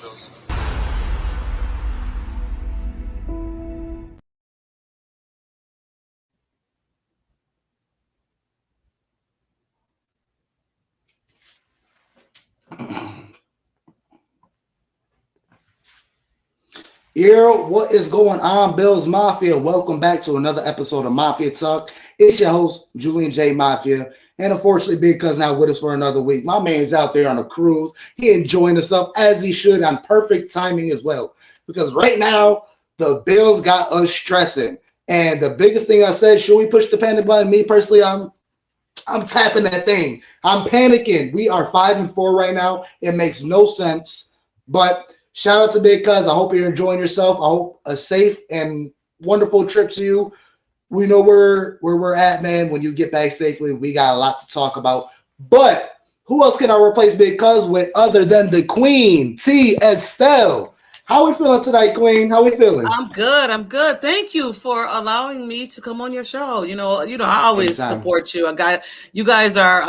Bills. Yo, what is going on, Bills Mafia? Welcome back to another episode of Mafia Talk. It's your host, Julian J. Mafia. And unfortunately, Big Cuz not with us for another week. My man's out there on a cruise. He enjoying himself as he should on perfect timing as well. Because right now, the Bills got us stressing. And the biggest thing I said, should we push the panic button? Me personally, I'm tapping that thing. I'm panicking. We are 5-4 right now. It makes no sense. But shout out to Big Cuz. I hope you're enjoying yourself. I hope a safe and wonderful trip to you. We know where we're at, man. When you get back safely, we got a lot to talk about. But who else can I replace Big Cuz with other than the Queen, T. Estelle? How we feeling tonight, Queen? How we feeling? I'm good. Thank you for allowing me to come on your show. You know, I always support you. You guys are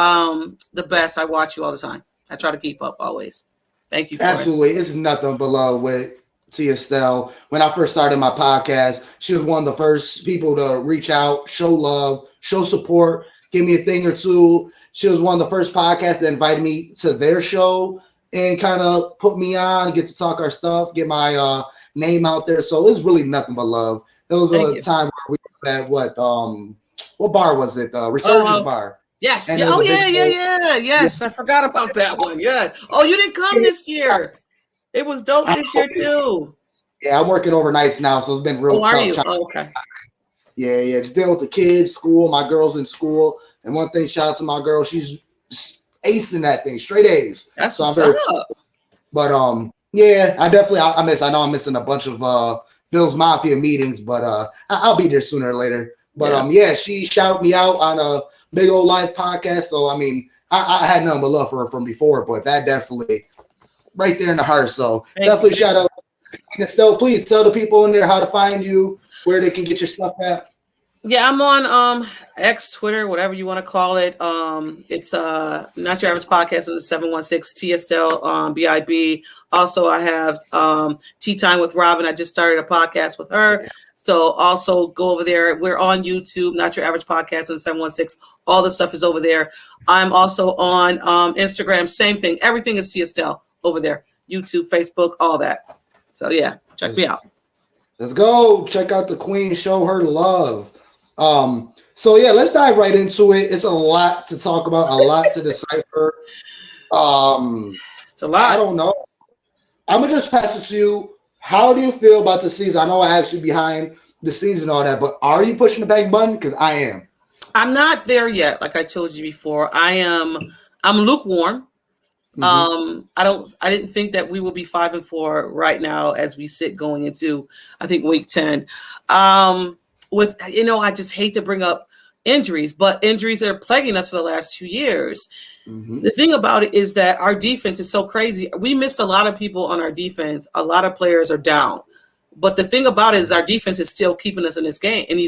the best. I watch you all the time. I try to keep up always. Thank you for Absolutely. It's nothing but love with T. Estelle. When I first started my podcast, she was one of the first people to reach out, show love, show support, give me a thing or two. She was one of the first podcasts that invited me to their show and kind of put me on, get to talk our stuff, get my name out there. So it's really nothing but love. It was a time where we were at what bar was it? Resurgence Bar. Yes. Yeah. Oh, yeah. Yes. I forgot about that one. Yeah. Oh, you didn't come this year. It was dope this year, too. Yeah, I'm working overnights now, so it's been real tough. Are you? Oh, okay. Yeah. Just dealing with the kids, school, my girl's in school. And one thing, shout out to my girl. She's acing that thing, straight A's. That's so what's up. But, yeah, I know I'm missing a bunch of Bills Mafia meetings, but I'll be there sooner or later. But, yeah, she shouted me out on a Big Old Life podcast. So, I mean, I had nothing but love for her from before, but that definitely right there in the heart. So definitely shout out. Estelle, please tell the people in there how to find you, where they can get your stuff at. Yeah, I'm on X, Twitter, whatever you want to call it. It's Not Your Average Podcast on the 716 T Estelle BIB. Also, I have Tea Time with Robin. I just started a podcast with her. So also go over there. We're on YouTube, Not Your Average Podcast on the 716. All the stuff is over there. I'm also on Instagram, same thing. Everything is T Estelle over there. YouTube, Facebook, all that. So yeah, check me out. Let's go. Check out the Queen. Show her love. So yeah, let's dive right into it. It's a lot to talk about, a lot to decipher. It's a lot. I don't know. I'm gonna just pass it to you. How do you feel about the season? I know I asked you behind the scenes and all that, but are you pushing the bank button? Because I am. I'm not there yet. Like I told you before, I'm lukewarm. I didn't think that we will be 5-4 right now as we sit going into, I think, week 10. I just hate to bring up injuries, but injuries are plaguing us for the last 2 years. Mm-hmm. The thing about it is that our defense is so crazy. We missed a lot of people on our defense. A lot of players are down. But the thing about it is our defense is still keeping us in these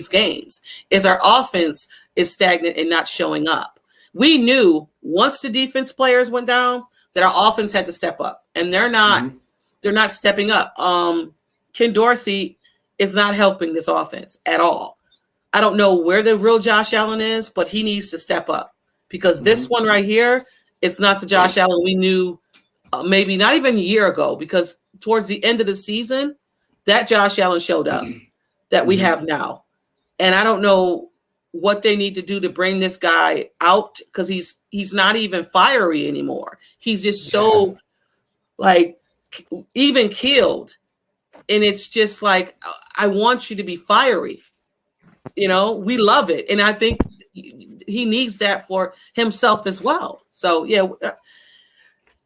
games. Is our offense is stagnant and not showing up. We knew once the defense players went down that our offense had to step up, and they're not. Mm-hmm. They're not stepping up. Ken Dorsey is not helping this offense at all. I don't know where the real Josh Allen is, but he needs to step up because this one right here is not the Josh Allen we knew maybe not even a year ago, because towards the end of the season, that Josh Allen showed up that we have now. And I don't know what they need to do to bring this guy out, because he's not even fiery anymore. He's just so like even killed. And it's just like, I want you to be fiery. You know, we love it. And I think he needs that for himself as well. So, yeah,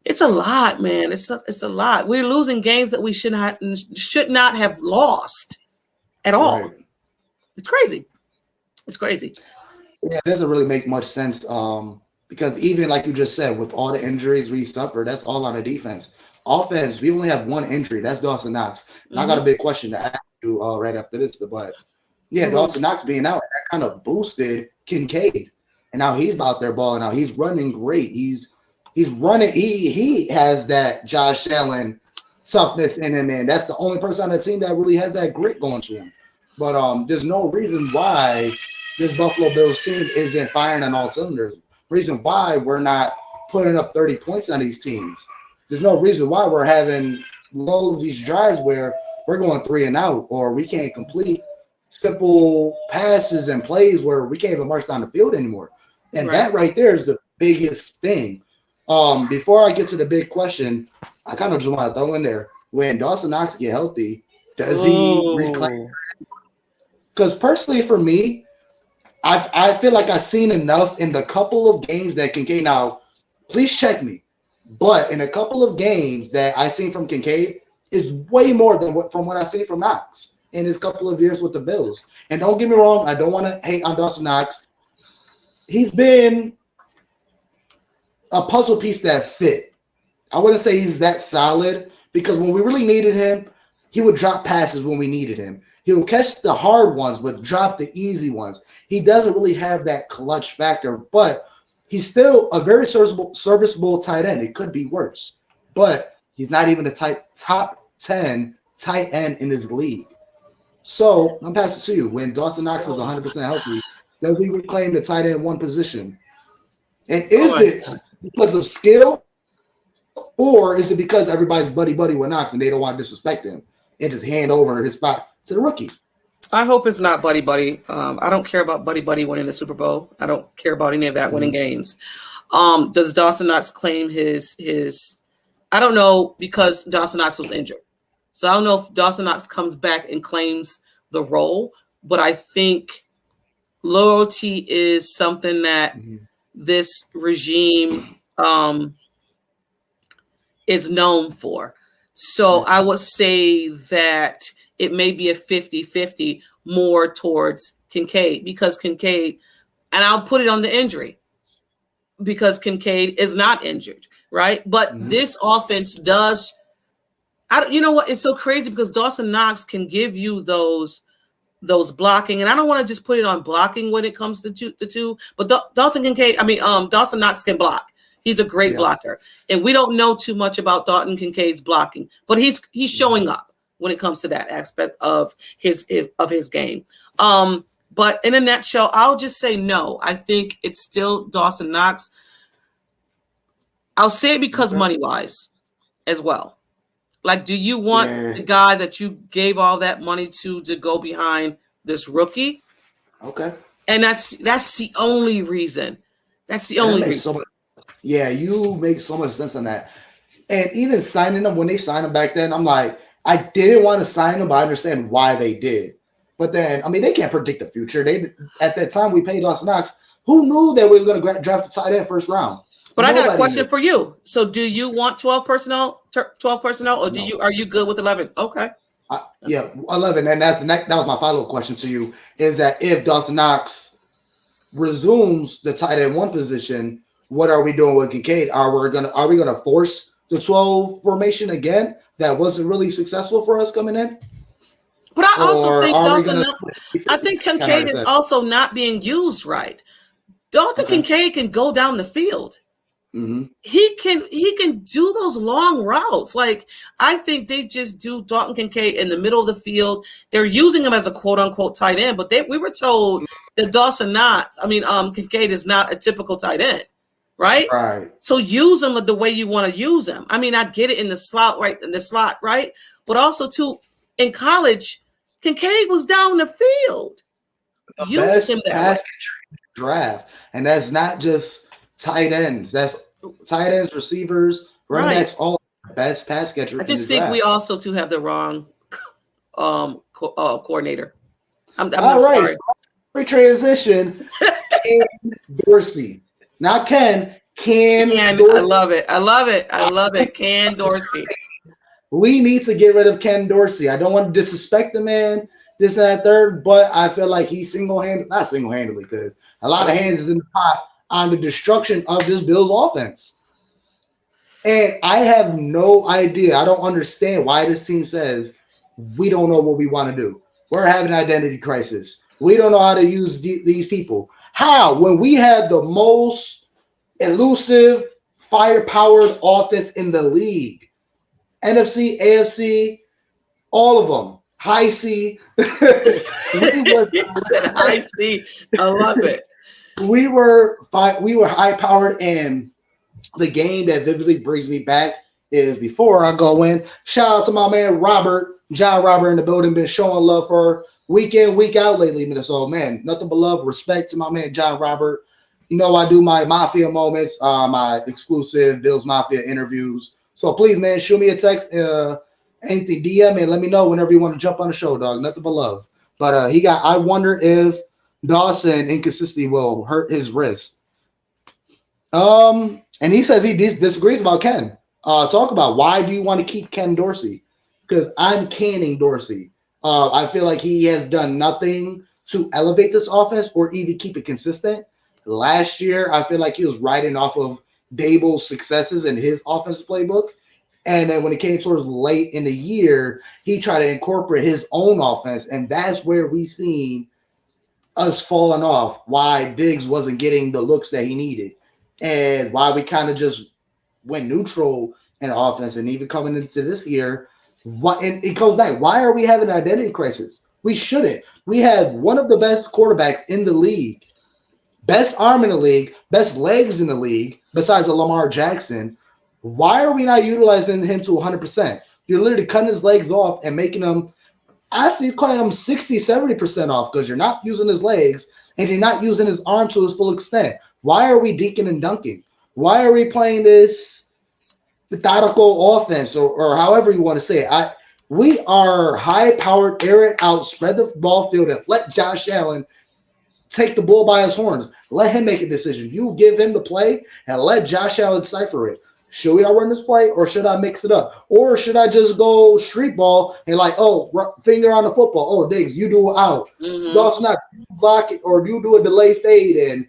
it's a lot, man. It's a lot. We're losing games that we should not have lost at all. Right. It's crazy. It's crazy. Yeah, it doesn't really make much sense because even like you just said, with all the injuries we suffered, that's all on the defense. Offense, we only have one injury. That's Dawson Knox. And I got a big question to ask you right after this, but yeah, Dawson Knox being out, that kind of boosted Kincaid, and now he's out there balling out. He's running great. He's running. He has that Josh Allen toughness in him, and that's the only person on the team that really has that grit going to him. But there's no reason why this Buffalo Bills team isn't firing on all cylinders. Reason why we're not putting up 30 points on these teams. There's no reason why we're having low of these drives where we're going 3 and out, or we can't complete simple passes and plays where we can't even march down the field anymore. And that right there is the biggest thing. Before I get to the big question, I kind of just want to throw in there, when Dawson Knox get healthy, does he reclaim? Because personally for me, I feel like I've seen enough in the couple of games that Kincaid, now please check me, but in a couple of games that I've seen from Kincaid is way more than from what I've seen from Knox in his couple of years with the Bills. And don't get me wrong, I don't want to hate on Dawson Knox. He's been a puzzle piece that fit. I wouldn't say he's that solid, because when we really needed him, he would drop passes when we needed him. He will catch the hard ones, but drop the easy ones. He doesn't really have that clutch factor, but he's still a very serviceable tight end. It could be worse, but he's not even a top 10 tight end in his league. So I'm passing it to you. When Dawson Knox is 100% healthy, does he reclaim the tight end 1 position? And is it because of skill, or is it because everybody's buddy with Knox and they don't want to disrespect him and just hand over his spot to the rookie? I hope it's not buddy. I don't care about buddy winning the Super Bowl. I don't care about any of that winning games. Does Dawson Knox claim his? I don't know, because Dawson Knox was injured, so I don't know if Dawson Knox comes back and claims the role. But I think loyalty is something that this regime is known for. So I would say that it may be a 50-50 more towards Kincaid, because Kincaid, and I'll put it on the injury, because Kincaid is not injured, right? But this offense does, you know what? It's so crazy because Dawson Knox can give you those blocking, and I don't want to just put it on blocking when it comes to the two, but Dawson Knox can block. He's a great blocker, and we don't know too much about Dalton Kincaid's blocking, but he's showing up when it comes to that aspect of his game. But in a nutshell, I'll just say no. I think it's still Dawson Knox. I'll say it because money-wise as well. Like, do you want the guy that you gave all that money to go behind this rookie? Okay. And that's the only reason. That's the only reason. You make so much sense on that. And even signing them, when they signed him back then, I'm like, I didn't want to sign him, but I understand why they did. But then, I mean, they can't predict the future. At that time, we paid Dawson Knox. Who knew that we was going to draft a tight end first round? But I got a question for you. So, do you want 12 personnel, or are you good with 11? Okay. 11, and that was my follow-up question to you. Is that if Dawson Knox resumes the tight end 1 position, what are we doing with Kincaid? Are we gonna force the 12 formation again? That wasn't really successful for us coming in. But I also think I think Kincaid is also not being used right. Dalton Kincaid can go down the field. He can do those long routes. Like, I think they just do Dalton Kincaid in the middle of the field. They're using him as a quote unquote tight end, but we were told that Kincaid is not a typical tight end, right? Right. So use him the way you want to use him. I mean, I get it in the slot, right? But also too, in college, Kincaid was down the field. The best pass draft, and that's not just tight ends. That's tight ends, receivers, running backs, all best pass catcher. I just think we also too have the wrong coordinator. I'm all right. Sorry. Transition. Ken Dorsey, not Ken. Dorsey. I love it. Ken Dorsey. We need to get rid of Ken Dorsey. I don't want to disrespect the man, this and that third, but I feel like he's not single-handedly, because a lot of hands is in the pot on the destruction of this Bills offense. And I have no idea. I don't understand why this team says we don't know what we want to do. We're having an identity crisis. We don't know how to use these people. How? When we had the most elusive, fire-powered offense in the league. NFC, AFC, all of them. High C. You said high C. I love it. We were high powered, and the game that vividly brings me back is before I go in. Shout out to my man John Robert in the building, been showing love for week in, week out lately. So man, nothing but love, respect to my man John Robert. You know, I do my Mafia moments, my exclusive Bills Mafia interviews. So please, man, shoot me a text, anything, DM, and let me know whenever you want to jump on the show, dog. Nothing but love. But I wonder if Dawson inconsistency will hurt his wrist. And he says he disagrees about Ken. Talk about why do you want to keep Ken Dorsey? Because I'm canning Dorsey. I feel like he has done nothing to elevate this offense or even keep it consistent. Last year, I feel like he was riding off of Dable's successes in his offensive playbook. And then when it came towards late in the year, he tried to incorporate his own offense. And that's where we seen us falling off, why Diggs wasn't getting the looks that he needed, and why we kind of just went neutral in offense. And even coming into this year, and it goes back, why are we having an identity crisis? We shouldn't. We have one of the best quarterbacks in the league, best arm in the league, best legs in the league, besides a Lamar Jackson. Why are we not utilizing him to 100%? You're literally cutting his legs off and making him, I see cutting him 60, 70% off because you're not using his legs and you're not using his arm to his full extent. Why are we deaking and dunking? Why are we playing this methodical offense or however you want to say it? We are high-powered, air it out, spread the ball field, and let Josh Allen take the bull by his horns. Let him make a decision. You give him the play and let Josh Allen cipher it. Should we run this play or should I mix it up? Or should I just go street ball and finger on the football? Oh, Diggs, you do it out. Dawson Knox, you block it or you do a delay fade and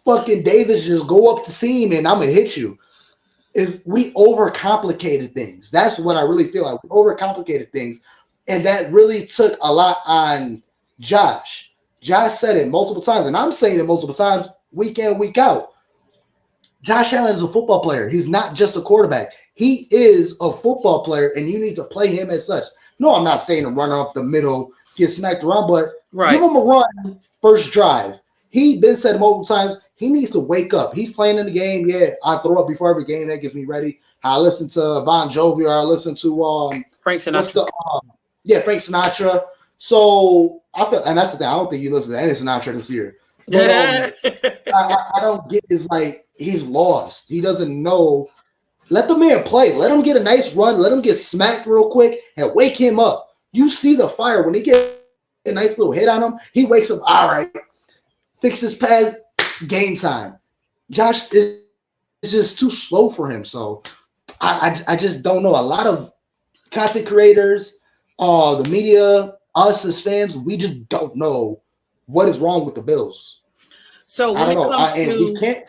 fucking Davis just go up the seam and I'm going to hit you. We overcomplicated things. That's what I really feel like. We overcomplicated things. And that really took a lot on Josh. Josh said it multiple times, and I'm saying it multiple times, week in, week out. Josh Allen is a football player. He's not just a quarterback. He is a football player, and you need to play him as such. No, I'm not saying to run up the middle, get smacked around, but give him a run first drive. He's been said multiple times, he needs to wake up. He's playing in the game. Yeah, I throw up before every game. That gets me ready. I listen to Bon Jovi or I listen to Frank Sinatra. Frank Sinatra. So I feel, and that's the thing. I don't think you listen to any Sinatra this year. But, I don't get is he's lost. He doesn't know. Let the man play. Let him get a nice run. Let him get smacked real quick and wake him up. You see the fire when he gets a nice little hit on him. He wakes up. All right, fix his pass. Game time. Josh is just too slow for him. So I just don't know. A lot of content creators, the media, us as fans, we just don't know what is wrong with the Bills. So when it comes to, we can't.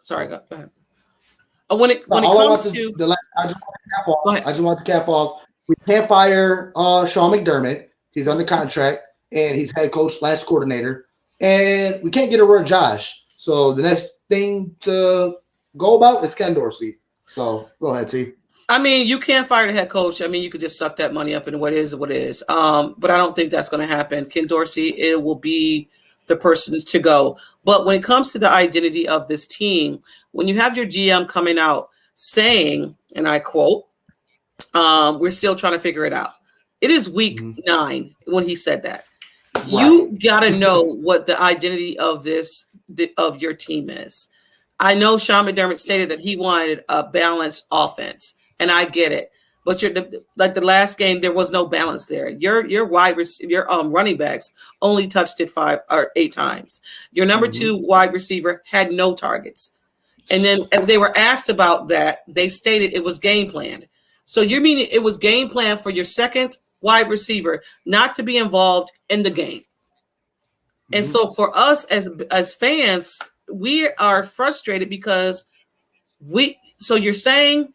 Sorry, go ahead. When it comes to, I just want to cap off. We can't fire Sean McDermott. He's under contract and he's head coach / coordinator. And we can't get rid of Josh. So the next thing to go about is Ken Dorsey. So go ahead, T. I mean, you can't fire the head coach. I mean, you could just suck that money up and what is. But I don't think that's going to happen. Ken Dorsey, it will be the person to go. But when it comes to the identity of this team, when you have your GM coming out saying, and I quote, we're still trying to figure it out. It is week 9 when he said that. Right. You got to know what the identity of your team is. I know Sean McDermott stated that he wanted a balanced offense, and I get it. But the last game, there was no balance there. Your running backs only touched it 5 or 8 times. Your number 2 wide receiver had no targets. And then they were asked about that. They stated it was game planned. So you mean it was game planned for your second wide receiver not to be involved in the game. And so for us as fans, we are frustrated because so you're saying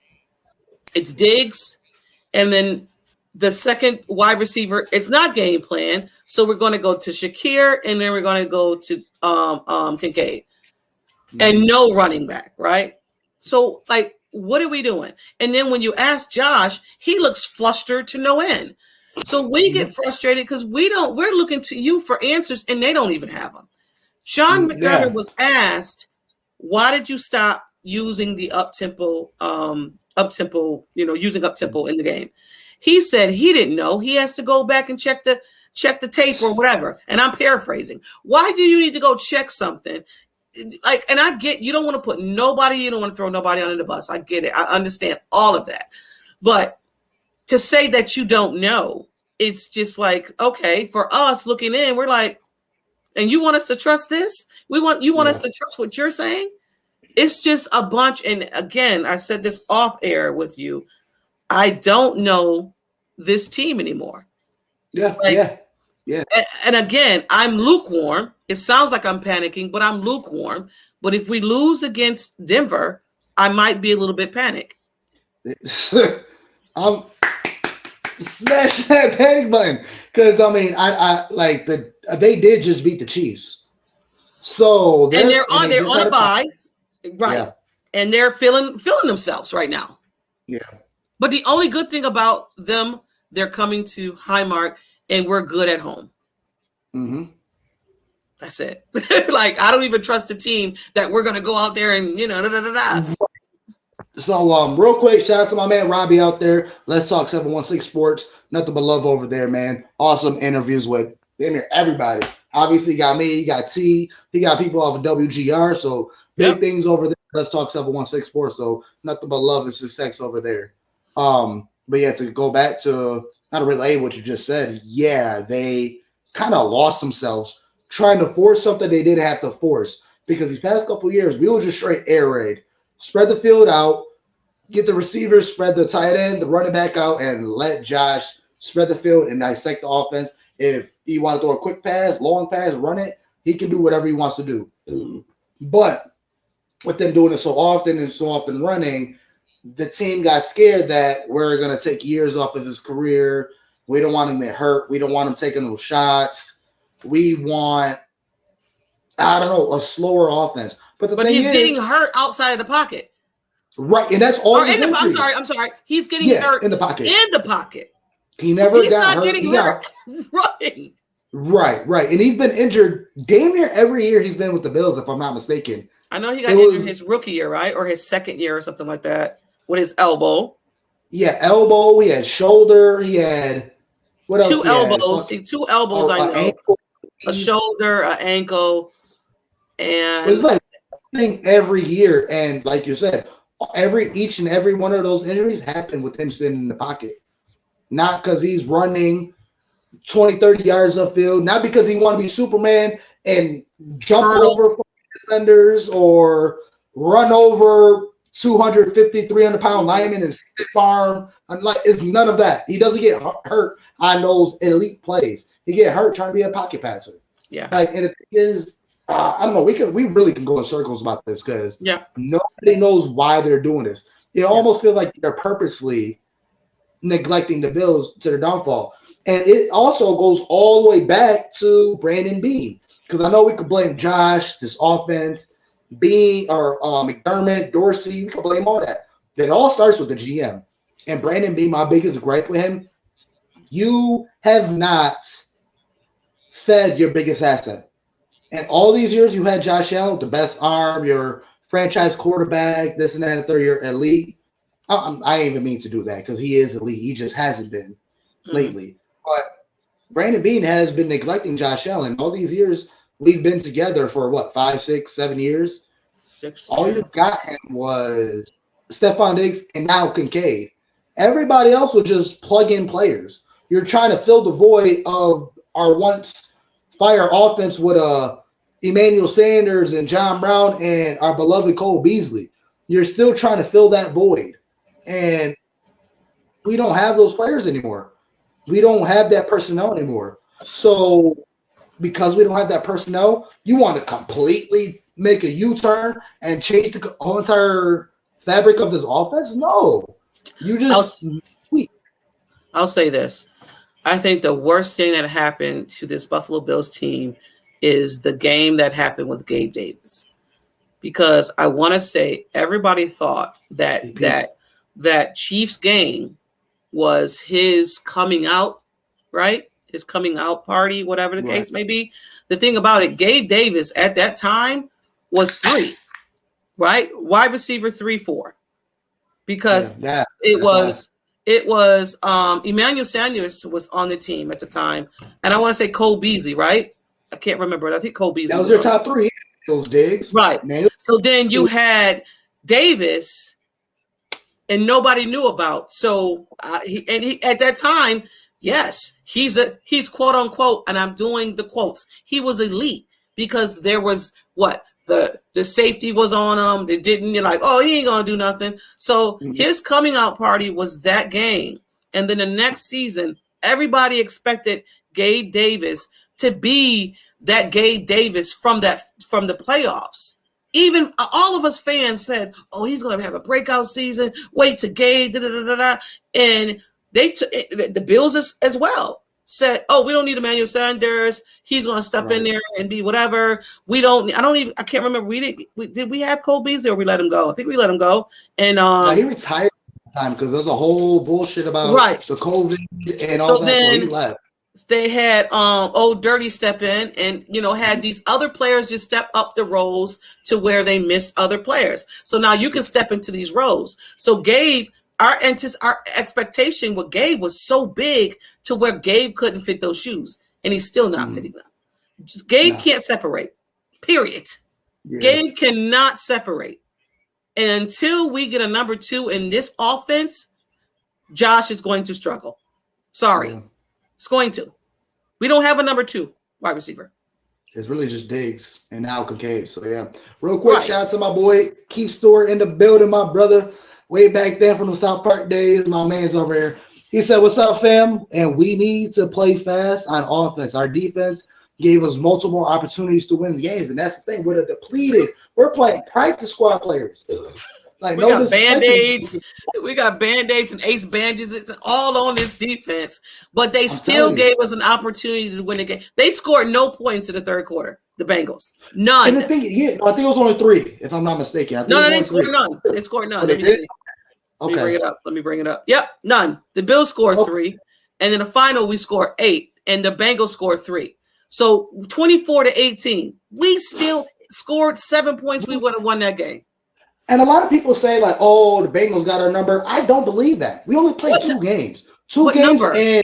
it's Diggs and then the second wide receiver is not game plan. So we're going to go to Shakir and then we're going to go to Kincaid and no running back. Right. So what are we doing? And then when you ask Josh, he looks flustered to no end. So we get frustrated because we're looking to you for answers and they don't even have them. Sean McDermott was asked, why did you stop using the up-tempo, using up-tempo in the game? He said he didn't know. He has to go back and check the tape or whatever. And I'm paraphrasing. Why do you need to go check something? Like, and I get, you don't want to put nobody, you don't want to throw nobody under the bus. I get it. I understand all of that. But to say that you don't know, it's just like, okay, for us looking in, we're like, and you want us to trust this? You want us to trust what you're saying? It's just a bunch. And again, I said this off air with you. I don't know this team anymore. Yeah. And again, I'm lukewarm. It sounds like I'm panicking, but I'm lukewarm. But if we lose against Denver, I might be a little bit panicked. I'm smashing that panic button because I like they did just beat the Chiefs, so they're on a bye, right? Yeah. And they're feeling themselves right now. Yeah. But the only good thing about them, they're coming to Highmark, and we're good at home. Mm-hmm. That's it. Like, I don't even trust the team that we're going to go out there and, So, real quick, shout out to my man Robbie out there. Let's Talk 716 Sports. Nothing but love over there, man. Awesome interviews with everybody. Obviously, you got me, you got T, he got people off of WGR. So, big things over there. Let's Talk 716 Sports. So, nothing but love and success over there. But yeah, to go back to not to relay what you just said, they kind of lost themselves trying to force something they didn't have to force, because these past couple of years we were just straight air raid, spread the field out, get the receivers, spread the tight end, the running back out, and let Josh spread the field and dissect the offense. If he want to throw a quick pass, long pass, run it, he can do whatever he wants to do. But with them doing it so often running, the team got scared that we're going to take years off of his career. We don't want him to get hurt. We don't want him taking those shots. We want, a slower offense. But he's getting hurt outside of the pocket. Right, and that's all. I'm sorry. He's getting hurt in the pocket. He never got hurt. Getting hurt. Right. Right. And he's been injured damn near every year he's been with the Bills, if I'm not mistaken. I know he got injured his rookie year, right? Or his second year or something like that with his elbow. Yeah, elbow. He had shoulder. He had what else? Two elbows. Two elbows, I know. Ankle. A shoulder, an ankle, and it's like every year. And like you said, each and every one of those injuries happened with him sitting in the pocket. Not because he's running 20, 30 yards upfield, not because he want to be Superman and jump over defenders or run over 250, 300-pound linemen and stiff arm. It's none of that. He doesn't get hurt on those elite plays. He get hurt trying to be a pocket passer. Yeah. And it is, I don't know. We really can go in circles about this because nobody knows why they're doing this. It almost feels like they're purposely neglecting the Bills to their downfall. And it also goes all the way back to Brandon Beane, because I know we could blame Josh, this offense, Beane, or McDermott, Dorsey. We could blame all that. It all starts with the GM. And Brandon Beane, my biggest gripe with him, you have not fed your biggest asset. And all these years you had Josh Allen, the best arm, your franchise quarterback, this and that, and third, your elite. I ain't even mean to do that because he is elite. He just hasn't been lately. But Brandon Beane has been neglecting Josh Allen. All these years we've been together for 5, 6, 7 years. All you got him was Stephon Diggs and now Kincaid. Everybody else was just plug-in players. You're trying to fill the void of our once fire offense with Emmanuel Sanders and John Brown and our beloved Cole Beasley. You're still trying to fill that void. And we don't have those players anymore. We don't have that personnel anymore. So because we don't have that personnel, you want to completely make a U-turn and change the whole entire fabric of this offense? No. You just I'll say this. I think the worst thing that happened to this Buffalo Bills team is the game that happened with Gabe Davis. because I want to say everybody thought that Chiefs game was his coming out, right? His coming out party, whatever the case may be. The thing about it, Gabe Davis at that time was 3, right? Wide receiver 3-4, because it was Emmanuel Sanders was on the team at the time, and I want to say Cole Beasley, right? I can't remember. I think Cole Beasley. That was your top 3. Those digs, right? Man. So then you had Davis, and nobody knew about. So he at that time, yes, he's quote unquote, and I'm doing the quotes. He was elite because there was the safety was on him. They didn't, you're like, oh, he ain't gonna do nothing. So his coming out party was that game, and then the next season, everybody expected Gabe Davis to be that Gabe Davis from the playoffs. Even all of us fans said, oh, he's going to have a breakout season. Wait to Gabe, and the Bills as well said, oh, we don't need Emmanuel Sanders. He's going to step in there and be whatever. I can't remember. Did we have Cole Beasley or we let him go? I think we let him go. And he retired at the time because there's a whole bullshit about the COVID and all that. So he left. They had Old Dirty step in and, had these other players just step up the roles to where they miss other players. So now you can step into these roles. So Gabe, our expectation with Gabe was so big to where Gabe couldn't fit those shoes, and he's still not fitting them. Gabe can't separate, period. Yeah. Gabe cannot separate. And until we get a number 2 in this offense, Josh is going to struggle. Sorry. Yeah. It's going to. We don't have a number 2 wide receiver. It's really just Diggs and now Kincaid. So, yeah. Real quick, shout out to my boy, Keith Stewart in the building, my brother. Way back then from the South Park days, my man's over here. He said, what's up, fam? And we need to play fast on offense. Our defense gave us multiple opportunities to win games. And that's the thing. We're depleted. We're playing practice squad players. Like, we got Band-Aids. We got Band-Aids and ace bandages all on this defense, but they still gave us an opportunity to win the game. They scored no points in the third quarter, the Bengals. None. And the thing, I think it was only 3, if I'm not mistaken. No, they scored none. They scored none. Let me see. Okay. Let me bring it up. Yep, none. The Bills scored 3, and in the final we scored 8, and the Bengals scored 3. So 24-18. We still scored 7 points. We would have won that game. And a lot of people say, like, oh, the Bengals got our number. I don't believe that. We only played 2 games. 2 games number? And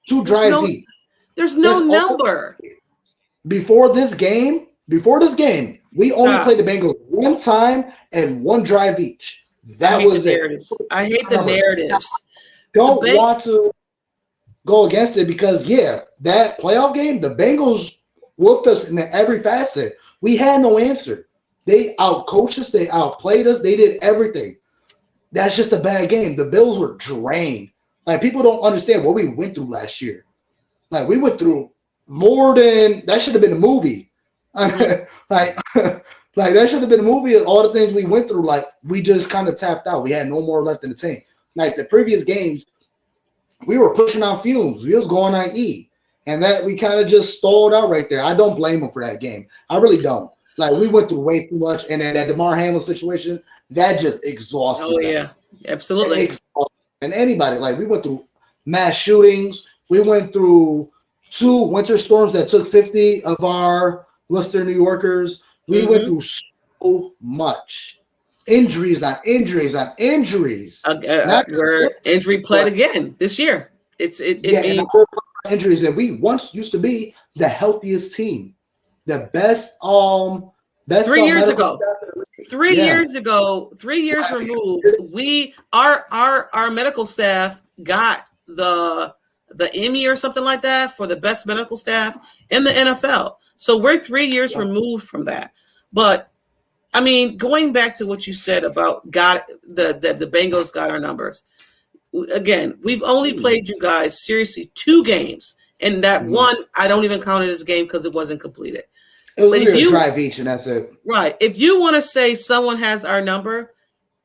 2 drives each. There's no number. Before this game, we only played the Bengals 1 time and 1 drive each. That was it. I hate the narratives. Don't want to go against it because, that playoff game, the Bengals whooped us in every facet. We had no answer. They outcoached us. They outplayed us. They did everything. That's just a bad game. The Bills were drained. Like, people don't understand what we went through last year. Like, we went through more than – that should have been a movie. Like, that should have been a movie of all the things we went through. Like, we just kind of tapped out. We had no more left in the tank. Like, the previous games, we were pushing on fumes. We was going on E. And that we kind of just stalled out right there. I don't blame them for that game. I really don't. Like, we went through way too much, and then that DeMar Hamlin situation, that just exhausted. Oh, yeah, absolutely. And anybody, like, we went through mass shootings. We went through 2 winter storms that took 50 of our Western New Yorkers. We went through so much. Injuries on injuries on injuries. We're injury plagued again this year. Injuries, and we once used to be the healthiest team. The best 3 years ago. 3 years ago, 3 years removed, our medical staff got the Emmy or something like that for the best medical staff in the NFL. So we're 3 years removed from that. But I mean, going back to what you said about the Bengals got our numbers. Again, we've only played you guys seriously 2 games, and that one I don't even count it as a game because it wasn't completed. It was really a drive each, and that's it. Right. If you want to say someone has our number,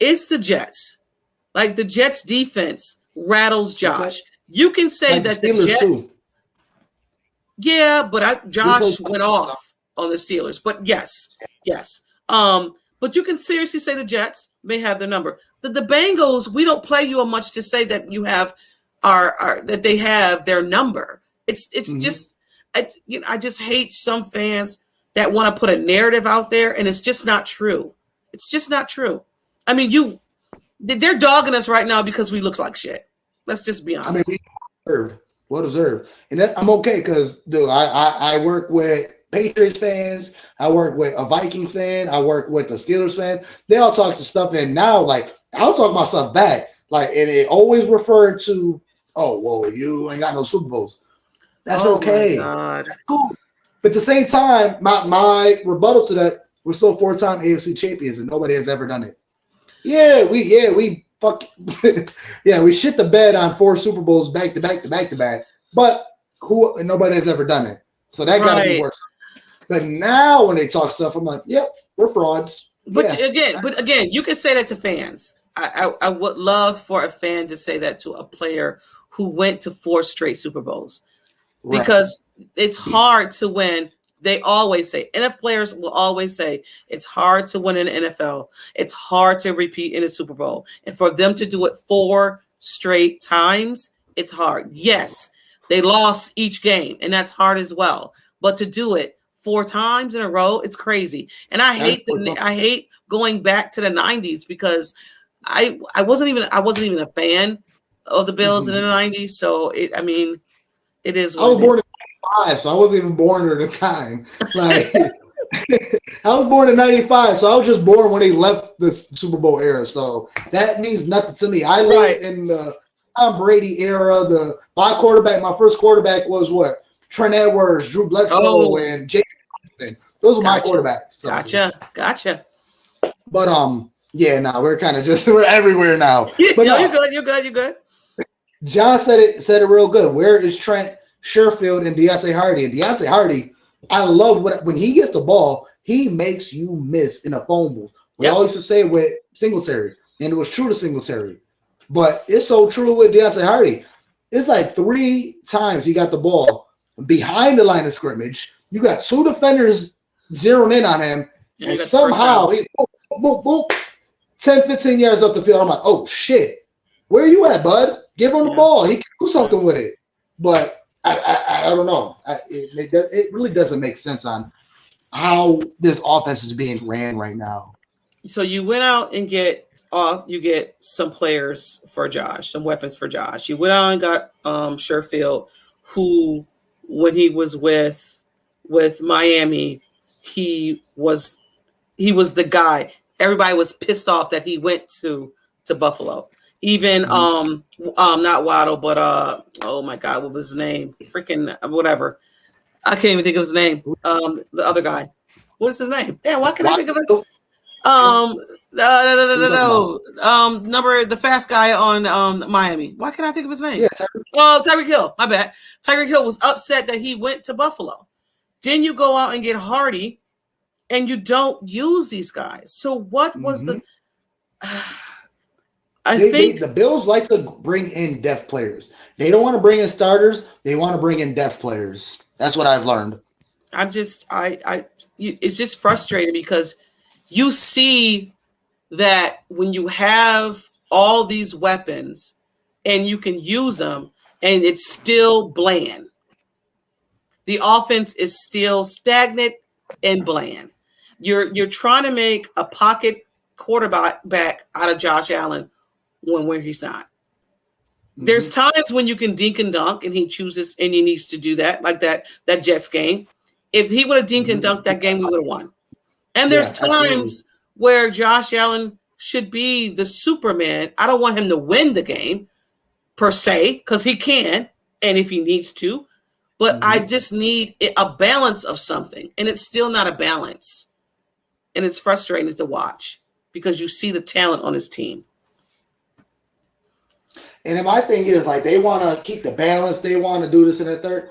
it's the Jets. Like, the Jets defense rattles Josh. You can say like that the Jets. Too. Yeah, but Josh went off on the Steelers. But yes. But you can seriously say the Jets may have their number. The Bengals, we don't play you much to say that you have that they have their number. It's just I just hate some fans that want to put a narrative out there, and it's just not true. It's just not true. I mean, they're dogging us right now because we look like shit. Let's just be honest. I mean, well deserved, and I'm okay because dude, I work with Patriots fans, I work with a Vikings fan, I work with the Steelers fan. They all talk to stuff, and now like I'll talk about stuff back, like, and it always referred to, oh well, you ain't got no Super Bowls. That's okay. My God. That's cool. But at the same time, my rebuttal to that, we're still 4-time AFC champions, and nobody has ever done it. We shit the bed on 4 Super Bowls back to back, but nobody has ever done it. So that got to be worse. But now when they talk stuff, I'm like, yep, we're frauds. But again, you can say that to fans. I would love for a fan to say that to a player who went to 4 straight Super Bowls, because it's hard to win. They always say, NFL players will always say, it's hard to win in the NFL. It's hard to repeat in a Super Bowl. And for them to do it 4 straight times, it's hard. Yes, they lost each game, and that's hard as well. But to do it 4 times in a row, it's crazy. And I hate going back to the 90s because I wasn't even a fan of the Bills in the 90s. So it is what I was born in 95, so I wasn't even born at the time. Like I was born in 95, so I was just born when they left the Super Bowl era. So that means nothing to me. I lived in the Tom Brady era. My first quarterback was what? Trent Edwards, Drew Bledsoe, and Jake Johnson. Those are my quarterbacks. So. Gotcha. But we're kind of we're everywhere now. But You're good. John said it real good. Where is Trent Sherfield and Deontay Hardy? And Deontay Hardy, I love when he gets the ball, he makes you miss in a phone booth. We all used to say with Singletary, and it was true to Singletary. But it's so true with Deontay Hardy. It's like 3 times he got the ball behind the line of scrimmage. You got 2 defenders zeroing in on him, and somehow he boom, 10, 15 yards up the field. I'm like, oh shit, where are you at, bud? Give him the ball. He can do something with it. But I don't know. It really doesn't make sense on how this offense is being ran right now. So you went out and you get some players for Josh, some weapons for Josh. You went out and got Sherfield, who when he was with Miami, he was the guy. Everybody was pissed off that he went to Buffalo. Even not Waddle, but oh my God, what was his name? Freaking whatever. I can't even think of his name. The other guy. What is his name? Damn, why can't I think of it? Number the fast guy on Miami. Why can't I think of his name? Tyreek Hill. My bad. Tyreek Hill was upset that he went to Buffalo. Then you go out and get Hardy, and you don't use these guys. So what was the? I think the Bills like to bring in depth players. They don't want to bring in starters. They want to bring in depth players. That's what I've learned. It's just frustrating because you see that when you have all these weapons and you can use them and it's still bland. The offense is still stagnant and bland. You're trying to make a pocket quarterback back out of Josh Allen where he's not. There's times when you can dink and dunk and he chooses and he needs to do that, like that Jets game. If he would have dink and dunked that game, we would have won. And there's times where Josh Allen should be the Superman. I don't want him to win the game per se, because he can, and if he needs to, but I just need a balance of something. And it's still not a balance. And it's frustrating to watch because you see the talent on his team. And then my thing is, like, they want to keep the balance. They want to do this in the third.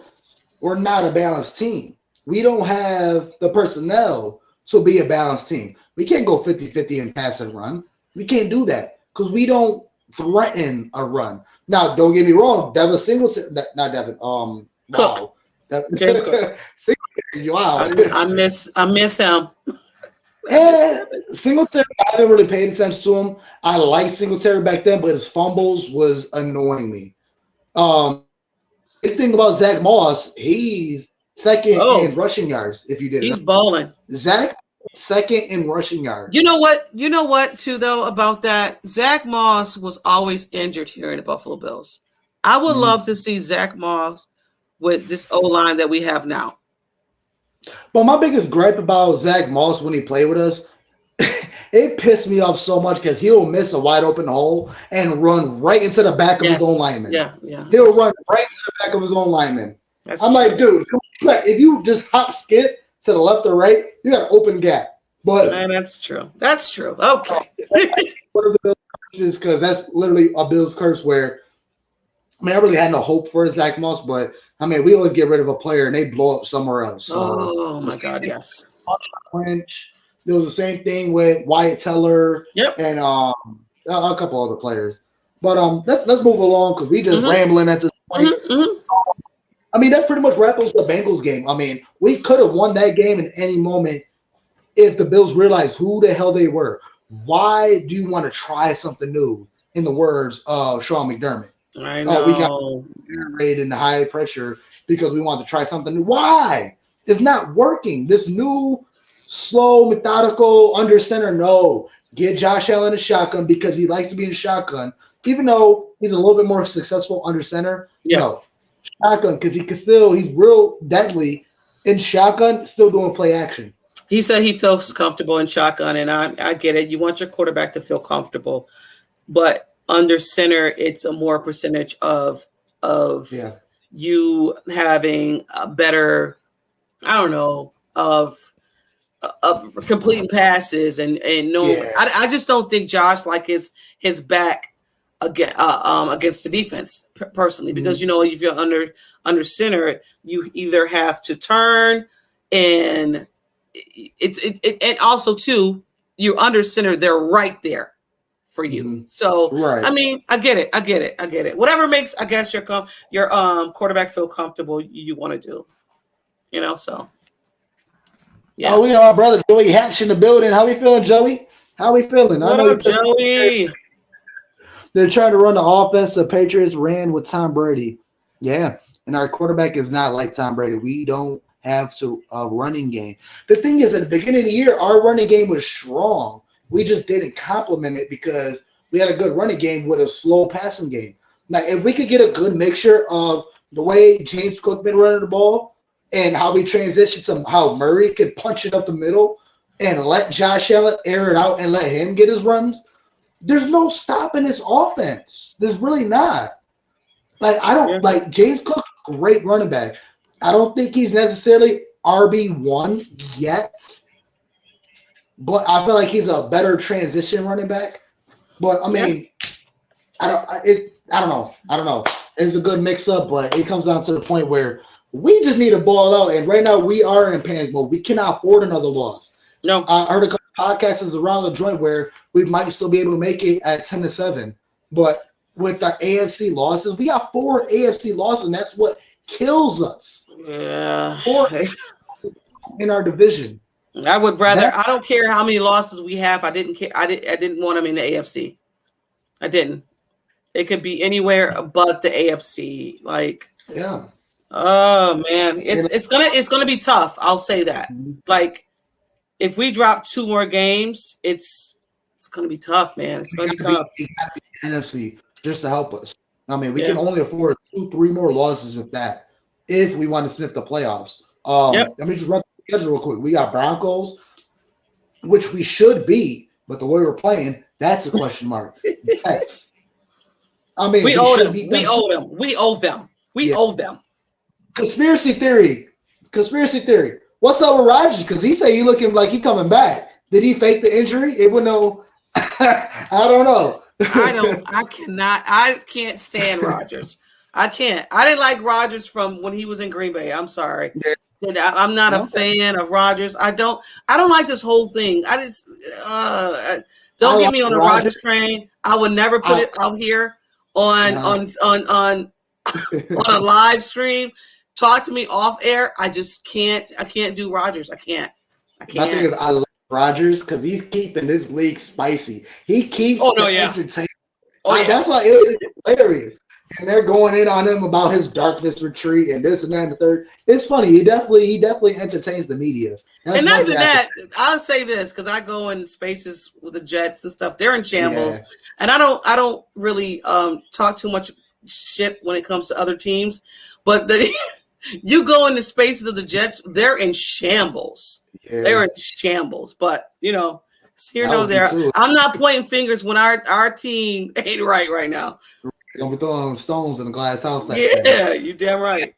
We're not a balanced team. We don't have the personnel to be a balanced team. We can't go 50-50 and pass and run. We can't do that because we don't threaten a run. Now, don't get me wrong. Devin Singletary, not Devin. Cook. James Cook. Wow. I miss him. Singletary, I haven't really paid attention to him. I liked Singletary back then, but his fumbles was annoying me. Big thing about Zach Moss, he's second in rushing yards. If you didn't, he's balling. Zach second in rushing yards. You know what? Too though about that, Zach Moss was always injured here in the Buffalo Bills. I would love to see Zach Moss with this O-line that we have now. But my biggest gripe about Zach Moss when he played with us, it pissed me off so much because he'll miss a wide open hole and run right into the back of his own lineman. Yeah. He'll run right to the back of his own lineman. I'm like, dude, if you just hop skip to the left or right, you got an open gap. But man, that's true. That's true. Okay. One of the Bills curses, because that's literally a Bills curse where, I mean, I really had no hope for Zach Moss, but I mean, we always get rid of a player and they blow up somewhere else. So, oh my God, yes. Lynch. There was the same thing with Wyatt Teller and a couple other players. But let's move along because we just rambling at this point. I mean, that pretty much wraps up the Bengals game. I mean, we could have won that game in any moment if the Bills realized who the hell they were. Why do you want to try something new? In the words of Sean McDermott. I know. We got rated in high pressure because we wanted to try something new. Why? It's not working. This new, slow, methodical under center. No, get Josh Allen a shotgun because he likes to be in shotgun. Even though he's a little bit more successful under center. No, shotgun because he's real deadly in shotgun, still doing play action. He said he feels comfortable in shotgun, and I get it. You want your quarterback to feel comfortable, but under center, it's a more percentage of you having a better, I don't know, of completing passes and knowing. Yeah. I just don't think Josh like his back against the defense personally, because you know, if you're under center, you either have to turn and and also too, you're under center, they're right there for you. So I mean, I get it. Whatever makes, I guess, your quarterback feel comfortable, you want to do. You know, so yeah. Oh, we got our brother Joey Hatch in the building. How we feeling, Joey? How we feeling? What up, Joey? They're trying to run the offense the Patriots ran with Tom Brady. Yeah, and our quarterback is not like Tom Brady. We don't have a running game. The thing is, at the beginning of the year, our running game was strong. We just didn't complement it because we had a good running game with a slow passing game. Now, if we could get a good mixture of the way James Cook been running the ball and how we transition to how Murray could punch it up the middle and let Josh Allen air it out and let him get his runs, there's no stopping this offense. There's really not. Like James Cook, great running back. I don't think he's necessarily RB1 yet, but I feel like he's a better transition running back. But I mean, I don't know. It's a good mix up, but it comes down to the point where we just need to ball out. And right now we are in panic mode. We cannot afford another loss. No, I heard a couple podcasts around the joint where we might still be able to make it at 10-7, but with our AFC losses, we got 4 AFC losses, and that's what kills us. Yeah, 4 in our division. I would rather. I don't care how many losses we have. I didn't care. I didn't want them in the AFC. I didn't. It could be anywhere but the AFC. Like, yeah. Oh man, it's gonna be tough. I'll say that. Like, if we drop 2 more games, it's gonna be tough, man. It's gonna be tough. NFC just to help us. I mean, we can only afford 2-3 more losses with that if we want to sniff the playoffs. Let me just run the schedule real quick. We got Broncos, which we should beat, but the way we're playing, that's a question mark. Yes. I mean, we owe them. We owe them. Conspiracy theory. What's up with Rodgers? Because he said he looking like he coming back. Did he fake the injury? It would know. I don't know. I can't stand Rodgers. I can't. I didn't like Rodgers from when he was in Green Bay. I'm sorry. Yeah. I'm not a fan of Rodgers. I don't like this whole thing. Don't get me on the Rodgers train. I would never put it out here on a live stream. Talk to me off air. I just can't. I can't do Rodgers. I can't. My thing is, I love Rodgers because he's keeping this league spicy. He keeps entertaining. That's why it's hilarious. And they're going in on him about his darkness retreat and this and that and the third. It's funny. He definitely entertains the media. And not even that. I'll say this because I go in spaces with the Jets and stuff. They're in shambles, and I don't really talk too much shit when it comes to other teams. But you go into spaces of the Jets, they're in shambles. Yeah. They're in shambles. But it's here nor there. I'm not pointing fingers when our team ain't right now. Gonna be throwing stones in the glass house. You damn right.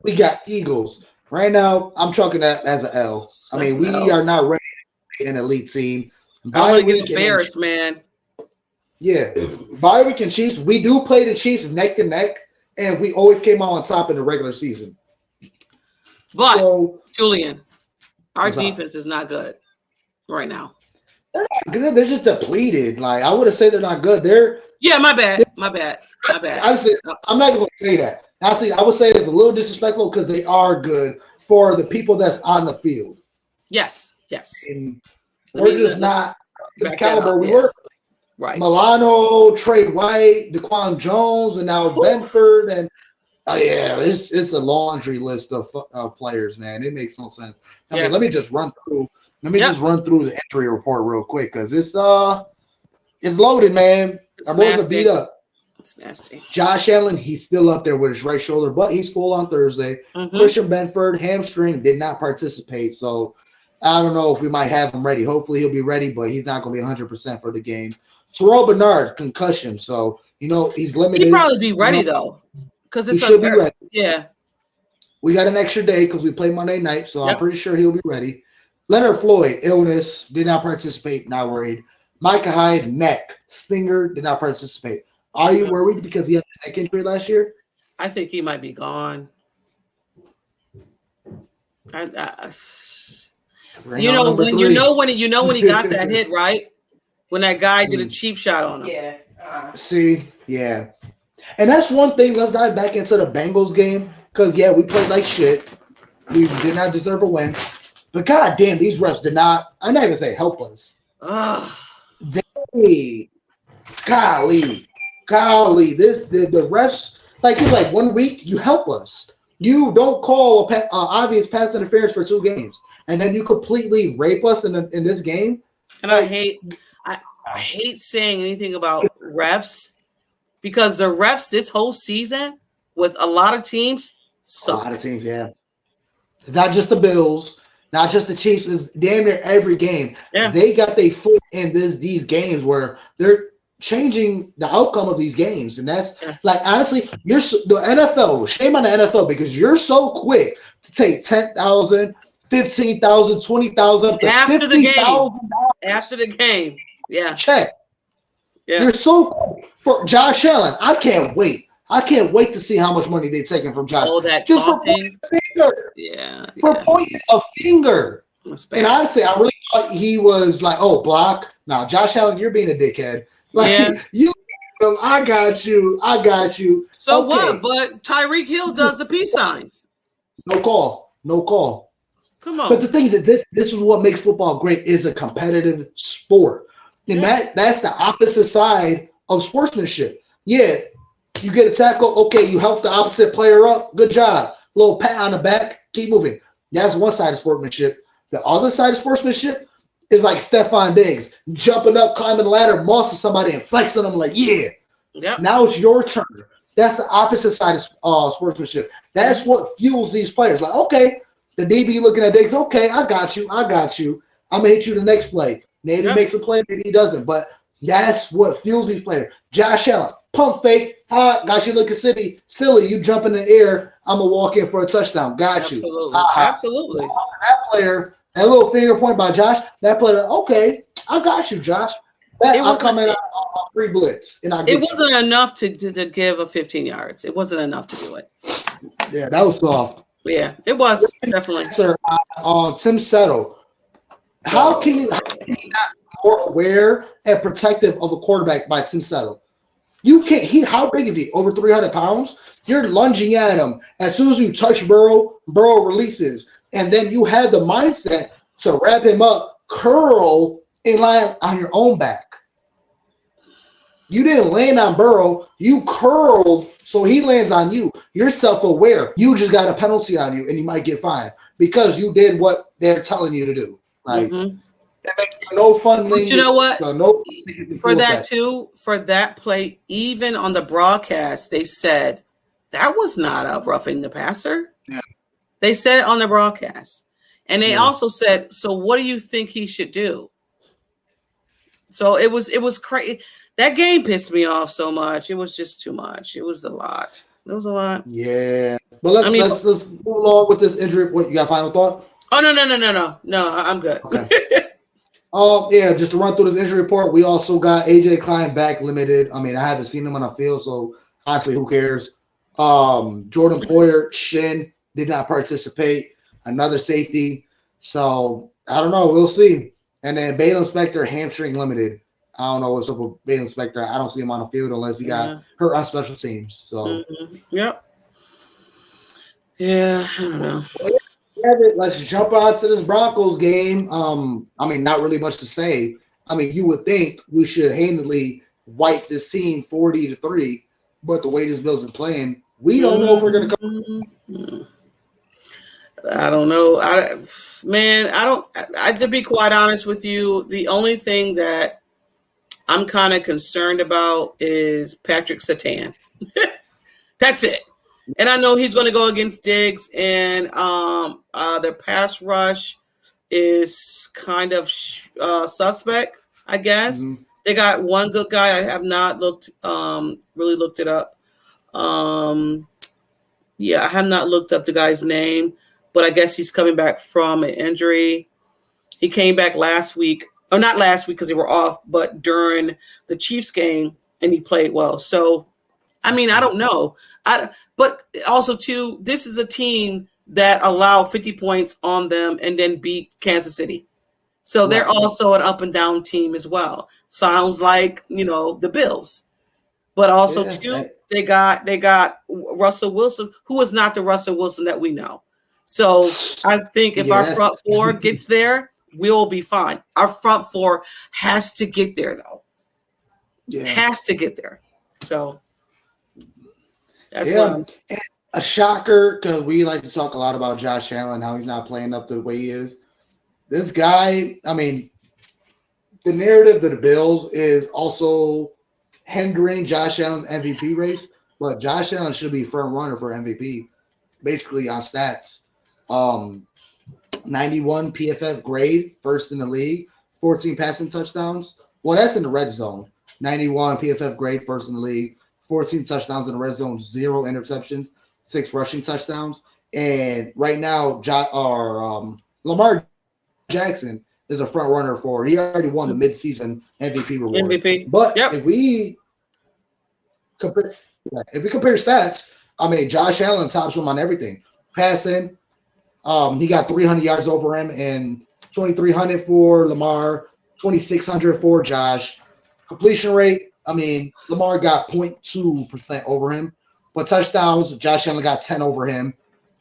We got Eagles right now. I'm chalking that as an L. I mean, we are not ready to be an elite team. I want to get embarrassed, man. Yeah, bye week and Chiefs. We do play the Chiefs neck to neck, and we always came out on top in the regular season. But Julian, our defense is not good right now. They're just depleted. Like I would have said, they're not good. My bad. Honestly, I'm not going to say that. Honestly, I would say it's a little disrespectful because they are good for the people that's on the field. Yes. And we're just not the caliber we were. Right. Milano, Trey White, Daquan Jones, and now Benford, and it's a laundry list of players, man. It makes no sense. I mean, let me just run through the injury report real quick because it's loaded, man. Our boys are beat up. It's nasty. Josh Allen, he's still up there with his right shoulder, but he's full on Thursday. Mm-hmm. Christian Benford, hamstring, did not participate. So I don't know if we might have him ready. Hopefully he'll be ready, but he's not going to be 100% for the game. Terrell Bernard, concussion. So, he's limited. He'll probably be ready, though. Because he should be ready. Yeah. We got an extra day because we play Monday night, so I'm pretty sure he'll be ready. Leonard Floyd, illness, did not participate, not worried. Micah Hyde, neck. Stinger, did not participate. Are you worried because he had a neck injury last year? I think he might be gone. When he got that hit, right? When that guy did a cheap shot on him. Yeah. And that's one thing. Let's dive back into the Bengals game because, we played like shit. We did not deserve a win. But, God damn, these refs did not – I'm not even saying help us. Golly. The refs – it's like 1 week, you help us. You don't call obvious pass interference for 2 games. And then you completely rape us in this game. And I hate saying anything about refs because the refs this whole season with a lot of teams suck. A lot of teams, yeah. It's not just the Bills, not just the Chiefs. It's damn near every game. Yeah. They got their foot in these games where they're changing the outcome of these games. And that's honestly, the NFL, shame on the NFL because you're so quick to take 10,000, 15,000, 20,000 up to $50,000 after the game. Yeah. Check. Yeah. You're so cool. For Josh Allen, I can't wait. I can't wait to see how much money they're taking from Josh. Oh, that just taunting. For pointing a finger. Yeah. For pointing a finger. And honestly, I really thought he was like, block. Now, Josh Allen, you're being a dickhead. I got you. So what? But Tyreek Hill does the peace sign. No call. Come on. But the thing that this is what makes football great is a competitive sport. And that's the opposite side of sportsmanship. Yeah, you get a tackle. Okay, you help the opposite player up. Good job. Little pat on the back. Keep moving. That's one side of sportsmanship. The other side of sportsmanship is like Stephon Diggs jumping up, climbing the ladder, mossing somebody and flexing them like, now it's your turn. That's the opposite side of sportsmanship. That's what fuels these players. Like, okay, the DB looking at Diggs, okay, I got you. I'm going to hit you the next play. Maybe he makes a play, maybe he doesn't. But that's what fuels these players. Josh Allen, pump fake. Got you looking silly. You jump in the air. I'm going to walk in for a touchdown. Got you. Absolutely. That player, that little finger point by Josh, that player, okay, I got you, Josh. I'll come in on free blitz. It wasn't enough to give a 15 yards. It wasn't enough to do it. Yeah, that was soft. Yeah, it was definitely. Sir, Tim Settle. How can you not be more aware and protective of a quarterback by Tim Settle? You can't. How big is he? Over 300 pounds? You're lunging at him. As soon as you touch Burrow releases. And then you have the mindset to wrap him up, curl and land on your own back. You didn't land on Burrow. You curled, so he lands on you. You're self-aware. You just got a penalty on you, and you might get fined because you did what they're telling you to do. Like, that makes no fun. But you know what? So no, for that too, for that play, even on the broadcast, they said that was not a roughing the passer. Yeah. They said it on the broadcast. And they also said, so what do you think he should do? So it was crazy. That game pissed me off so much. It was just too much. It was a lot. It was a lot. Yeah. But let's move along with this injury. What, you got a final thought? Oh, no, I'm good. Okay. Yeah, just to run through this injury report, we also got AJ Klein back limited. I mean, I haven't seen him on the field, so honestly, who cares? Jordan Poyer, shin, did not participate. Another safety. So I don't know. We'll see. And then Balen Spector, hamstring limited. I don't know what's up with Balen Spector. I don't see him on the field unless he got hurt on special teams. So Yep. Yeah, I don't know. Let's jump out to this Broncos game. I mean, not really much to say. I mean, you would think we should handily wipe this team 40-3, but the way this Bills been playing, we don't know if we're gonna come. I don't know. I to be quite honest with you, the only thing that I'm kind of concerned about is Patrick Surtain. That's it. And I know he's going to go against Diggs, and their pass rush is kind of suspect, I guess. They got one good guy. I have not really looked it up. I have not looked up the guy's name, but I guess he's coming back from an injury. He came back last week. Or not last week because they were off, but during the Chiefs game, and he played well. So, I mean, I don't know. But also, too, this is a team that allowed 50 points on them and then beat Kansas City. So they're also an up and down team as well. Sounds like, the Bills. But also, too, they got Russell Wilson, who is not the Russell Wilson that we know. So I think if our front four gets there, we'll be fine. Our front four has to get there, though. Yeah. Has to get there. So that's and a shocker, because we like to talk a lot about Josh Allen, how he's not playing up the way he is. This guy, I mean, the narrative of the Bills is also hindering Josh Allen's MVP race, but Josh Allen should be front runner for MVP, basically on stats. 91 PFF grade, first in the league, 14 passing touchdowns. Well, that's in the red zone. 91 PFF grade, first in the league, 14 touchdowns in the red zone, 0 interceptions, 6 rushing touchdowns. And right now, Lamar Jackson is a front runner for. He already won the midseason MVP reward. But if we compare stats, I mean, Josh Allen tops him on everything. Passing. He got 300 yards over him and 2,300 for Lamar, 2,600 for Josh. Completion rate, I mean, Lamar got 0.2% over him. But touchdowns, Josh Allen got 10 over him.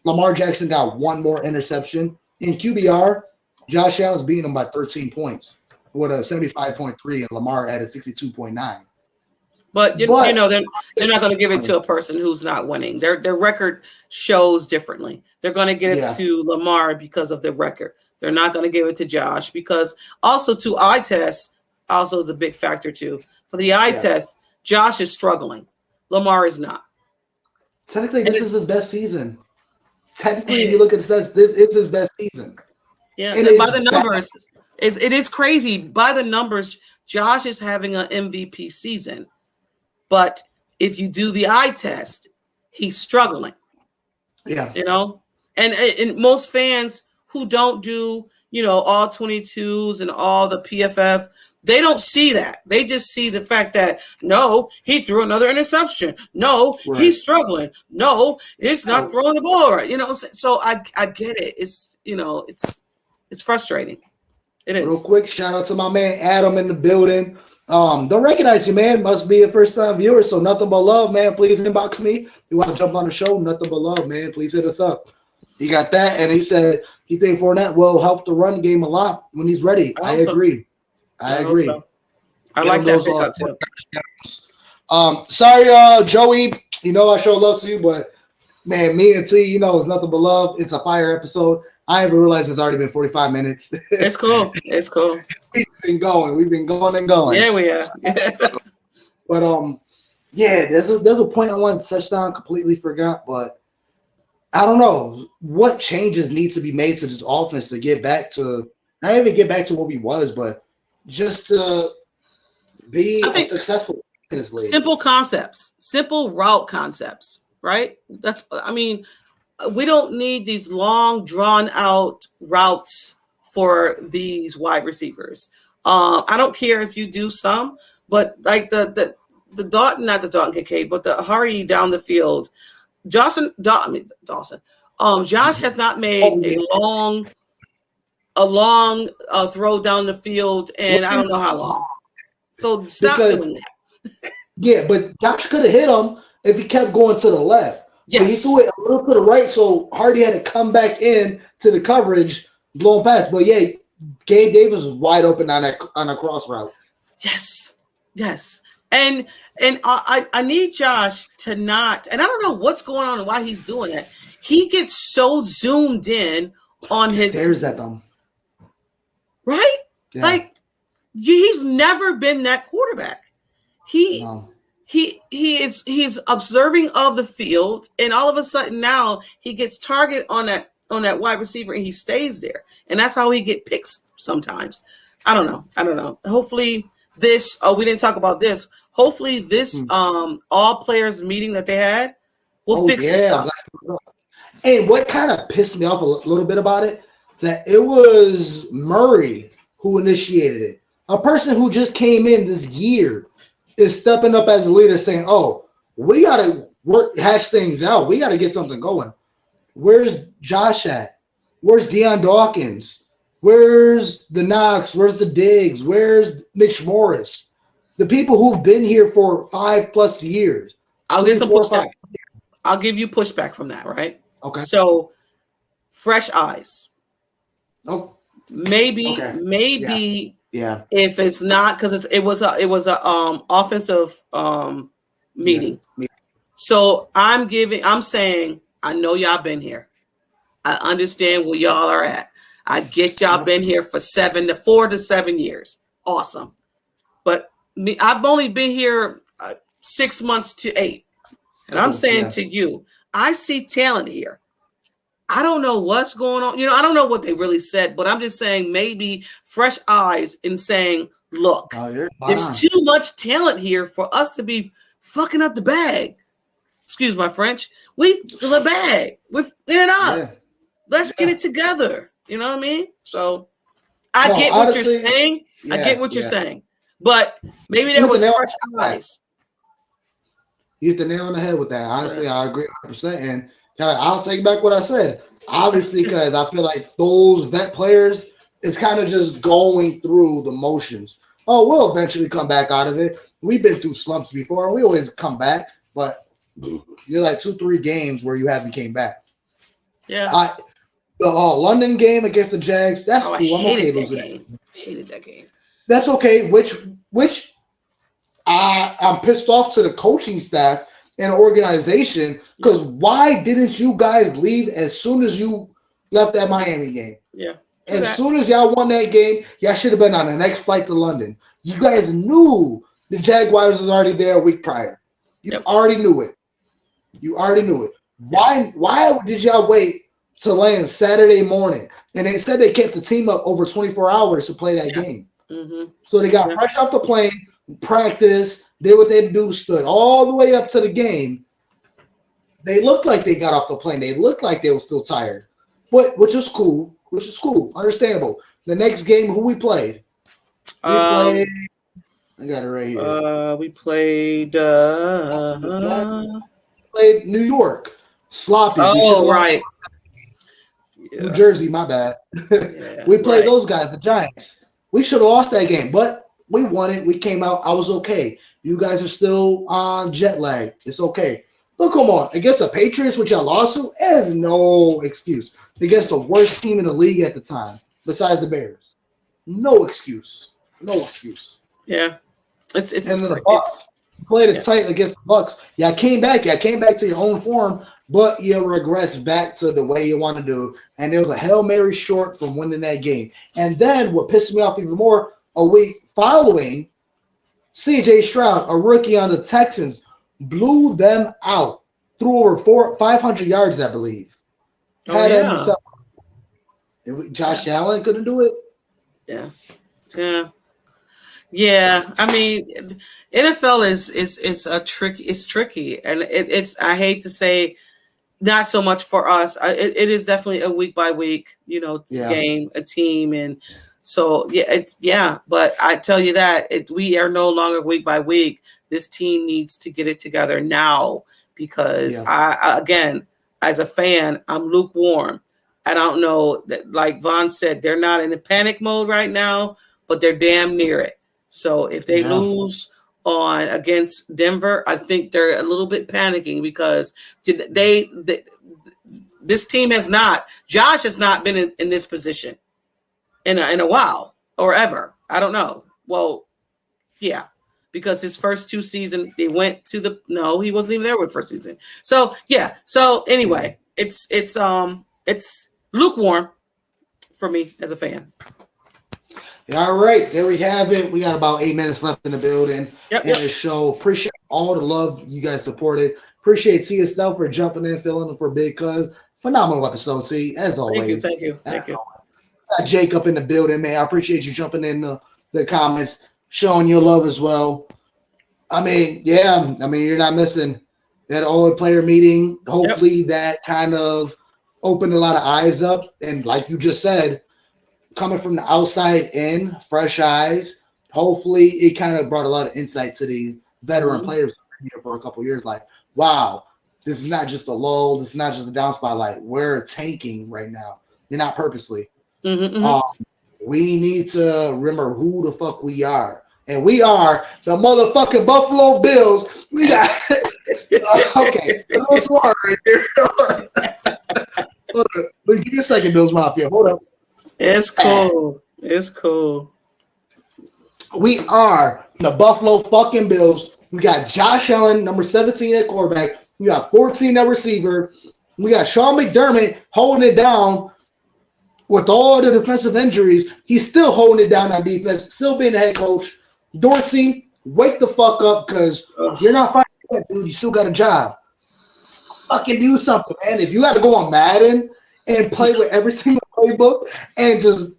Lamar Jackson got 1 more interception. In QBR, Josh Allen's beating him by 13 points with a 75.3 and Lamar at a 62.9. But they're not going to give it to a person who's not winning. Their record shows differently. They're going to give it to Lamar because of their record. They're not going to give it to Josh because also to eye test also is a big factor too. For the eye test, Josh is struggling. Lamar is not. Technically, this is his best season. Technically, if you look at the stats, this is his best season. Yeah, and by the numbers, it is crazy. By the numbers, Josh is having an MVP season. But if you do the eye test, he's struggling. Yeah. And most fans who don't do, all 22s and all the PFF, they don't see that. They just see the fact that, no, he threw another interception. No, he's struggling. No, it's not throwing the ball right. So I get it. It's, it's frustrating. It is. Real quick, shout out to my man Adam in the building. Don't recognize you, man. Must be a first-time viewer, so nothing but love, man. Please inbox me. If you want to jump on the show, nothing but love, man. Please hit us up. He got that, and he said You think Fournette will help the run game a lot when he's ready? I agree. I agree. So. I like that pickup too. Sorry, Joey. You know I show love to you, but man, me and T, you know, it's nothing but love. It's a fire episode. I even realized it's already been 45 minutes. It's cool. It's cool. We've been going and going. Yeah, we are. But yeah, there's a point I wanted to touch on, completely forgot, but I don't know what changes need to be made to this offense to get back to not even get back to what we was, but just to be successful in this league. Simple concepts, simple route concepts, right? We don't need these long, drawn out routes for these wide receivers. I don't care if you do some, but like the Dalton, not the Dalton Kincaid, but the Hardy down the field. Josh has not made a long throw down the field, and I don't know how long. So stop doing that. Yeah, but Josh could have hit him if he kept going to the left. Yes. But he threw it a little to the right, so Hardy had to come back in to the coverage, blown past. But yeah, Gabe Davis was wide open on a cross route. Yes. And I need Josh to not, and I don't know what's going on and why he's doing that. He gets so zoomed in on his stares at them. Right? Yeah. Like he's never been that quarterback. He's observing of the field, and all of a sudden now he gets targeted on that wide receiver and he stays there. And that's how he get picks sometimes. I don't know. Hopefully this we didn't talk about this. Hopefully this all players meeting that they had will fix this stuff. And what kind of pissed me off a little bit about it, that it was Murray who initiated it. A person who just came in this year is stepping up as a leader saying, oh, we got to hash things out. We got to get something going. Where's Josh at? Where's Deion Dawkins? Where's the Knox? Where's the Diggs? Where's Mitch Morris? The people who've been here for 5+ years. I'll get some pushback. I'll give you pushback from that, right? Okay. So, fresh eyes. Oh. Maybe. Yeah. If it's not, because it was a offensive meeting. Yeah. So I'm saying, I know y'all been here. I understand where y'all are at. I get y'all been here for 4 to 7 years. Awesome. But I've only been here 6 months to 8. And I'm saying to you, I see talent here. I don't know what's going on. I don't know what they really said, but I'm just saying maybe fresh eyes in saying, look, there's too much talent here for us to be fucking up the bag. Excuse my French. The bag. We're in it up. Yeah. Let's get it together. You know what I mean? So I get what you're saying. I get what you're saying. But maybe there was fresh eyes. You hit the nail on the head with that. Honestly, I agree 100%. And I'll take back what I said. Obviously, because I feel like those vet players is kind of just going through the motions. Oh, we'll eventually come back out of it. We've been through slumps before, and we always come back. But you're like 2-3 games where you haven't came back. Yeah. The London game against the Jags, that's cool. I'm okay losing that. I hated that game. That's okay. Which I'm pissed off to the coaching staff and organization, because why didn't you guys leave as soon as you left that Miami game? Yeah. As soon as y'all won that game, y'all should have been on the next flight to London. You guys knew the Jaguars was already there a week prior. You already knew it. Why did y'all wait to land Saturday morning? And they said they kept the team up over 24 hours to play that game. Mm-hmm. So they got fresh off the plane, practice, did what they do, stood all the way up to the game. They looked like they got off the plane. They looked like they were still tired, which is cool. Understandable. The next game, who we played? I got it right here. We played New York. Sloppy. Oh, right. New Jersey, my bad. We played those guys, the Giants. We should have lost that game, but we won it. We came out. I was okay. You guys are still on jet lag. It's okay. But come on, against the Patriots, which y'all lost to, is no excuse. Against the worst team in the league at the time, besides the Bears. No excuse. No excuse. Yeah. It's and then the Bucks played it tight against the Bucks. Yeah, came back to your own form, but you regressed back to the way you want to do. And there was a Hail Mary short from winning that game. And then what pissed me off even more, a week following, C.J. Stroud, a rookie on the Texans, blew them out. Threw over 500 yards, I believe. Josh Allen couldn't do it. Yeah. I mean, NFL is a tricky. It's tricky, and it's. I hate to say, not so much for us. It is definitely a week by week, game, a team, and so But I tell you that we are no longer week by week. This team needs to get it together now because I again, as a fan, I'm lukewarm. I don't know that, like Vaughn said, they're not in a panic mode right now, but they're damn near it. So if they lose against Denver, I think they're a little bit panicking because this team Josh has not been in this position in a while or ever. I don't know. Well, yeah, because his first two seasons, they went to he wasn't even there with first season. So yeah. So anyway, it's lukewarm for me as a fan. All right, there we have it. We got about 8 minutes left in the building the show. Appreciate all the love you guys supported. Appreciate Tia Stell for jumping in, filling in for Big Cuz. Phenomenal episode, T, as always. Thank you. Got Jacob in the building, man. I appreciate you jumping in the comments, showing your love as well. I mean, you're not missing that old player meeting. Hopefully that kind of opened a lot of eyes up. And like you just said, coming from the outside in, fresh eyes, hopefully it kind of brought a lot of insight to the veteran players here for a couple of years. Like, wow, this is not just a lull. This is not just a down spot. Like, we're tanking right now. You're not purposely. We need to remember who the fuck we are. And we are the motherfucking Buffalo Bills. We got okay. A little smart right here. Hold on. Give me a second, Bills Mafia. Hold up. It's cool. We are the Buffalo fucking Bills. We got Josh Allen, number 17 at quarterback. We got 14 at receiver. We got Sean McDermott holding it down with all the defensive injuries. He's still holding it down on defense, still being the head coach. Dorsey, wake the fuck up because you're not fighting that, dude. You still got a job. Fucking do something, man. If you got to go on Madden and play with every single playbook and just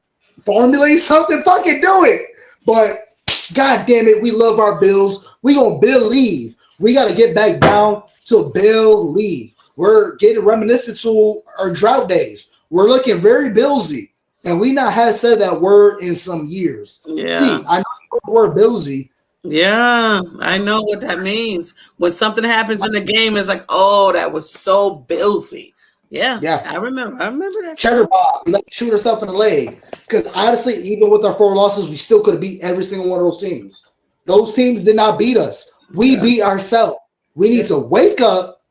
formulate something, fucking do it. But God damn it, we love our Bills. We gonna believe. We gotta get back down to believe. We're getting reminiscent to our drought days. We're looking very Billsy, and we not have said that word in some years. Yeah, see, I know the word Billsy. Yeah, I know what that means. When something happens in the game, it's like, oh, that was so Billsy. Yeah, I remember that. Cheddar Bob, let's shoot herself in the leg. Because honestly, even with our 4 losses, we still could have beat every single one of those teams. Those teams did not beat us. We beat ourselves. We need to wake up,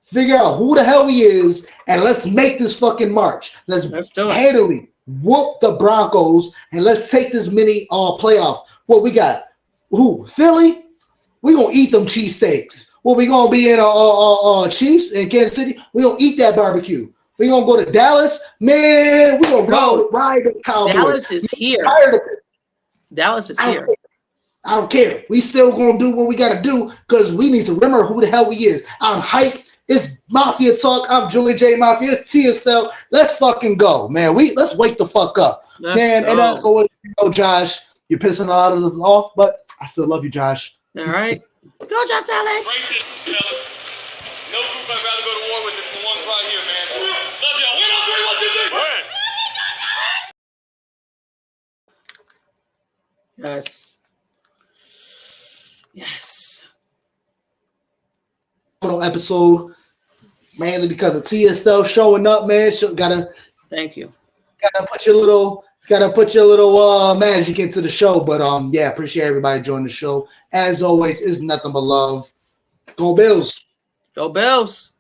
figure out who the hell we is, and let's make this fucking march. Let's do it. Handily whoop the Broncos, and let's take this mini playoff. What we got? Who? Philly? We gonna eat them cheesesteaks. Well, we gonna be in Chiefs in Kansas City. We gonna eat that barbecue. We gonna go to Dallas, man. We gonna ride the Cowboys. Dallas is here. Dallas is here. I don't care. We still gonna do what we gotta do because we need to remember who the hell we is. I'm hyped. It's Mafia Talk. I'm Julian J. Mafia. It's Tia Stell. Let's fucking go, man. Let's wake the fuck up, man. And that's what Josh. You're pissing a lot of them off, but I still love you, Josh. All right. Go, Josh Allen. Brace it, fellas. No group I'd rather go to war with than the ones right here, man. Love y'all. 1, 2, 3, 1, 2, 3. Yes. Episode, mainly because of Tia Stell showing up, man. Thank you. Gotta put your little magic into the show, but appreciate everybody joining the show. As always, it's nothing but love. Go Bills. Go Bills.